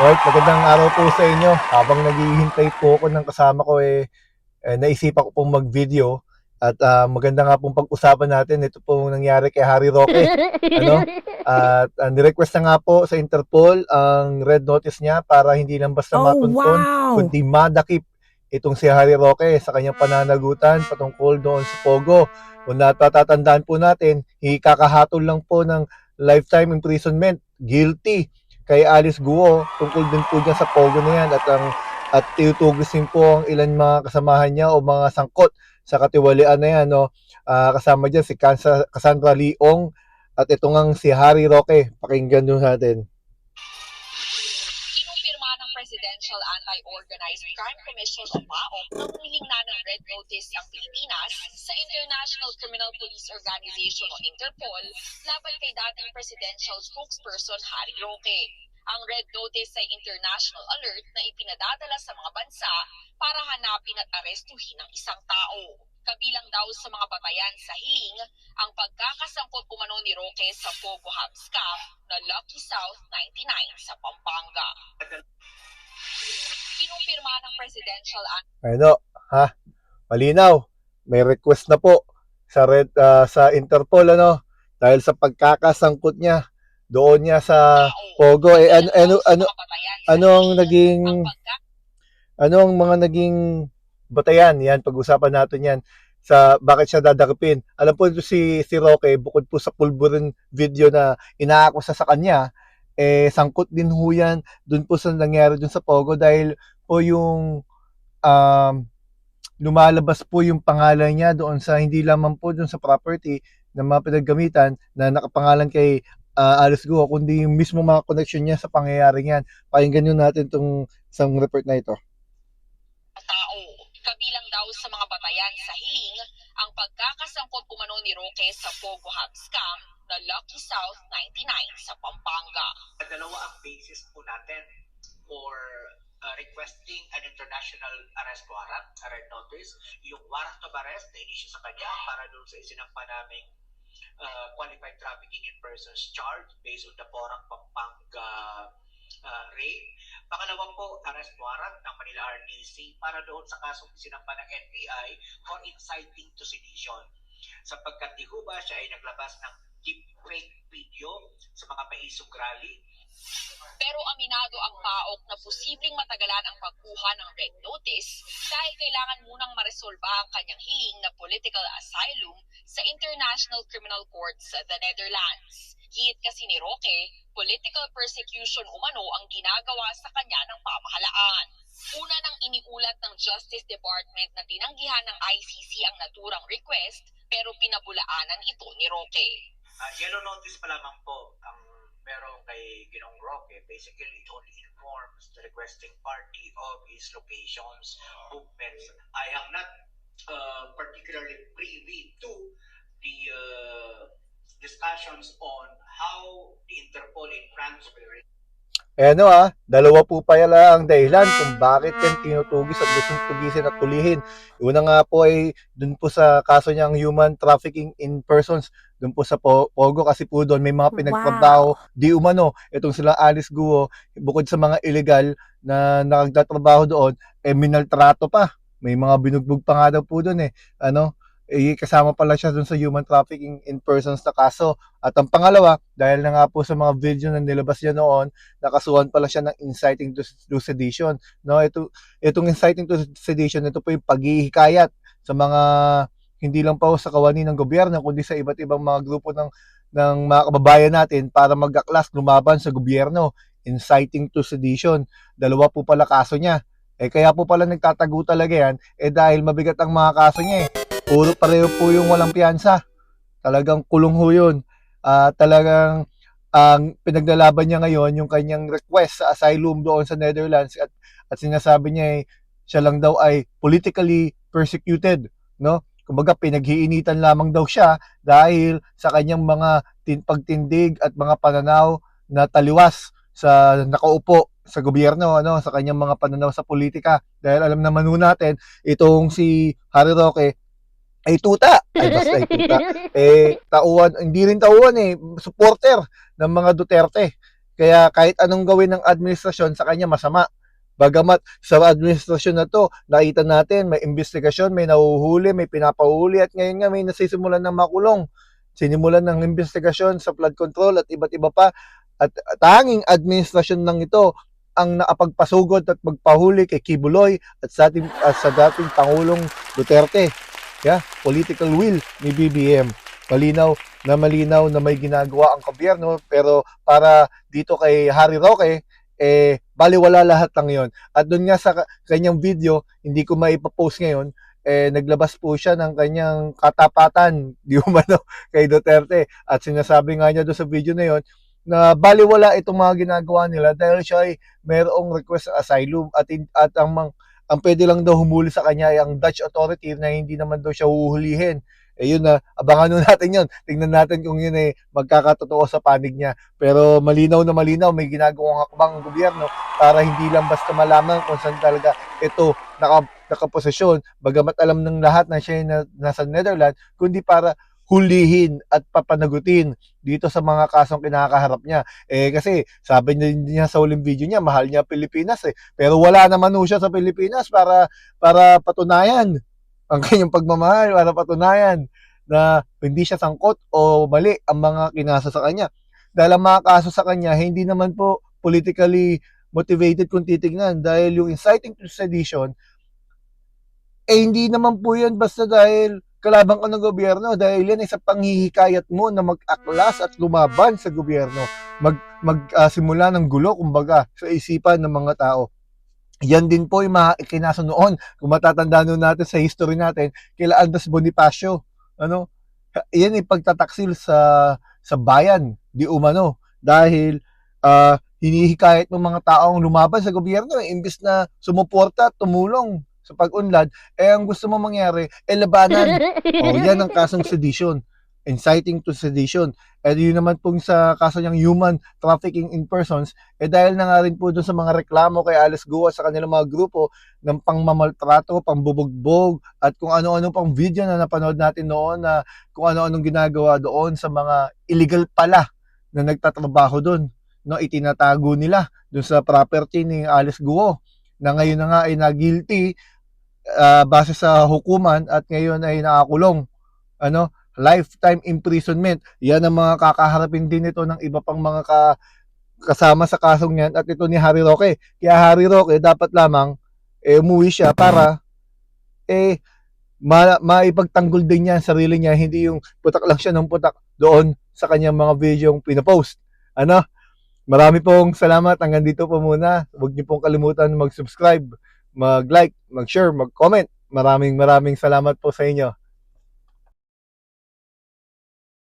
Alright, magandang araw po sa inyo. Habang naghihintay po ako ng kasama ko naisipan ko pong mag-video at maganda nga pong pag-usapan natin ito pong nangyari kay Harry Roque. Ano? At ni-request na nga po sa Interpol ang red notice niya para hindi lang basta Oh, matunton, wow! kundi madakip itong si Harry Roque sa kanyang pananagutan patungkol doon sa Pogo. Kung natatandaan po natin, ikakahatol lang po ng lifetime imprisonment, guilty kay Alice Guo tungkol din po dyan sa Pogo na yan at tinutugis din po ang ilan mga kasamahan niya o mga sangkot sa katiwalian na yan, no? Kasama dyan si Cassandra Leong at ito ngang si Harry Roque. Pakinggan nyo natin. Kinumpirma ng Presidential Anti-Organized Crime Commission o PAOC na humiling na ng red notice ang Pilipinas sa International Criminal Police Organization o Interpol laban kay dating presidential spokesperson Harry Roque. Ang red notice ay international alert na ipinadadala sa mga bansa para hanapin at arestuhin ang isang tao. Kabilang daw sa mga batayan sa hiling ang pagkakasangkot umano ni Roque sa Pogo Hub scam na Lucky South 99 sa Pampanga. Kinumpirma ng Presidential Ano, ha? Malinaw. May request na po sa Interpol, ano? Dahil sa pagkakasangkot niya doon niya sa Pogo. Anong mga naging batayan? Yan, pag-usapan natin yan sa bakit siya dadakipin. Alam po ito si Roque, bukod po sa pulburin video na inaakusa sa kanya, sangkot din ho yan dun po sa nangyari dun sa Pogo dahil po yung lumalabas po yung pangalan niya doon sa hindi lamang po doon sa property na mga pinaggamitan na nakapangalan kay Alice Guo, kundi yung mismo mga connection niya sa pangyayari yan. Pakinggan nyo natin itong isang report na ito. Tao, kabilang daw sa mga batayan sa hiling ang pagkakasangkot umano ni Roque sa Pogo Hub scam na Lucky South 99 sa Pampanga. Dalawa ang basis po natin for requesting an international arrest warrant, a red notice, yung warrant of arrest na inisyu sa kanya para doon sa isinampa naming qualified trafficking in persons charge based on the Porang Pampanga raid. Pangalawa po, arrest warrant ng Manila RTC para doon sa kasong isinampa ng NBI for inciting to sedition. Sapagkat di ho ba siya ay naglabas ng deepfake video sa mga paisong rally. Pero aminado ang PAOC na posibleng matagalan ang pagkuha ng red notice dahil kailangan munang maresolba ang kanyang hiling na political asylum sa International Criminal Court sa the Netherlands. Giit kasi ni Roque, political persecution umano ang ginagawa sa kanya ng pamahalaan. Una nang iniulat ng Justice Department na tinanggihan ng ICC ang naturang request pero pinabulaanan ito ni Roque. Yellow notice pa lamang po ang meron kay Ginoong Roque. Basically, it only informs the requesting party of his locations, movements. I am not particularly privy to the discussions on how the Interpol in France will Dalawa po pala ang dahilan kung bakit yan tinutugis at gustong tugisin at tulihin. Una nga po ay dun po sa kaso niyang human trafficking in persons, dun po sa Pogo kasi po doon may mga pinagtrabaho di umano. Itong silang Alice Guo, bukod sa mga illegal na nagtatrabaho doon, minaltrato pa. May mga binugbog pa nga daw po doon kasama pala siya dun sa human trafficking in persons na kaso. At ang pangalawa, dahil na nga po sa mga video na nilabas niya noon, nakasuhan pala siya ng inciting to sedition. No, itong inciting to sedition, ito po yung paghihikayat sa mga hindi lang po sa kawani ng gobyerno, kundi sa iba't ibang mga grupo ng mga kababayan natin para mag-aklas lumaban sa gobyerno. Inciting to sedition. Dalawa po pala kaso niya. Kaya po pala nagtatago talaga yan, dahil mabigat ang mga kaso niya Puro pareho po yung walang piyansa. Talagang kulong ho yun. Talagang ang pinaglalaban niya ngayon yung kanyang request sa asylum doon sa Netherlands at sinasabi niya siya lang daw ay politically persecuted, no? Kumbaga pinaghiinitan lamang daw siya dahil sa kanyang mga pagtindig at mga pananaw na taliwas sa nakaupo sa gobyerno, sa kanyang mga pananaw sa politika. Dahil alam naman ho natin, itong si Harry Roque ay tuta. Tauhan, hindi rin tauhan supporter ng mga Duterte. Kaya kahit anong gawin ng administrasyon sa kanya masama. Bagamat sa administrasyon na to, nakita natin may investigasyon, may nahuhuli, may pinapahuli at ngayon nga may nasisimulan ng makulong. Sinimulan ng investigasyon sa flood control at iba't iba pa. At tanging administrasyon lang ito ang nakapagpasugod at magpahuli kay Kibuloy at sa dating Pangulong Duterte. Yeah, political will ni BBM. Malinaw na may ginagawa ang gobyerno, pero para dito kay Harry Roque, baliwala lahat lang yon. At doon nga sa kanyang video, hindi ko maipapost ngayon, naglabas po siya ng kanyang katapatan di umano kay Duterte. At sinasabi nga niya doon sa video na yon na baliwala itong mga ginagawa nila dahil siya ay mayroong request sa asylum at ang pwede lang daw humuli sa kanya ay ang Dutch authority na hindi naman daw siya huhulihin. Yun na, abangan nun natin yun. Tingnan natin kung yun ay magkakatotoo sa panig niya. Pero malinaw na malinaw, may ginagawang hakbang ang gobyerno para hindi lang basta malaman kung saan talaga ito nakaposisyon, bagamat alam ng lahat na siya nasa Netherlands, kundi para hulihin at papanagutin dito sa mga kasong kinakaharap niya. Kasi sabi niya sa huling video niya, mahal niya Pilipinas Pero wala naman siya sa Pilipinas para patunayan ang kanyang pagmamahal, para patunayan na hindi siya sangkot o mali ang mga kinasa sa kanya. Dahil ang mga kaso sa kanya, hindi naman po politically motivated kung titignan. Dahil yung inciting to sedition, hindi naman po yan basta dahil kalaban ka ng gobyerno. Dahil yan ay sa panghihikayat mo na mag-aklas at lumaban sa gobyerno. Simula ng gulo, kumbaga, sa isipan ng mga tao. Yan din po yung mga ikinaso noon. Kung matatanda nun natin sa history natin, kila Andres Bonifacio. Yan ay pagtataksil sa bayan, di umano. Dahil hinihikayat ng mga taong lumaban sa gobyerno, imbis na sumuporta at tumulong sa pag-unlad, ang gusto mo mangyari, labanan. Yan ang kasong sedition. Inciting to sedition. Yun naman pong sa kaso niyang human trafficking in persons, dahil na nga rin po doon sa mga reklamo kay Alice Guo sa kanilang mga grupo ng pangmamaltrato, pangbubugbog, at kung ano-ano pang video na napanood natin noon na kung ano-anong ginagawa doon sa mga illegal pala na nagtatrabaho doon. Itinatago nila doon sa property ni Alice Guo na ngayon na nga ay na-guilty base sa hukuman at ngayon ay nakakulong. Lifetime imprisonment. Yan ang mga kakaharapin din ito ng iba pang mga kasama sa kasong yan at ito ni Harry Roque. Kaya Harry Roque dapat lamang umuwi siya para maipagtanggol din niya ang sarili niya, hindi yung putak lang siya ng putak doon sa kanyang mga video yung pinapost. Marami pong salamat. Hanggang dito po muna. Huwag niyo pong kalimutan mag-subscribe, mag-like, mag-share, mag-comment. Maraming salamat po sa inyo.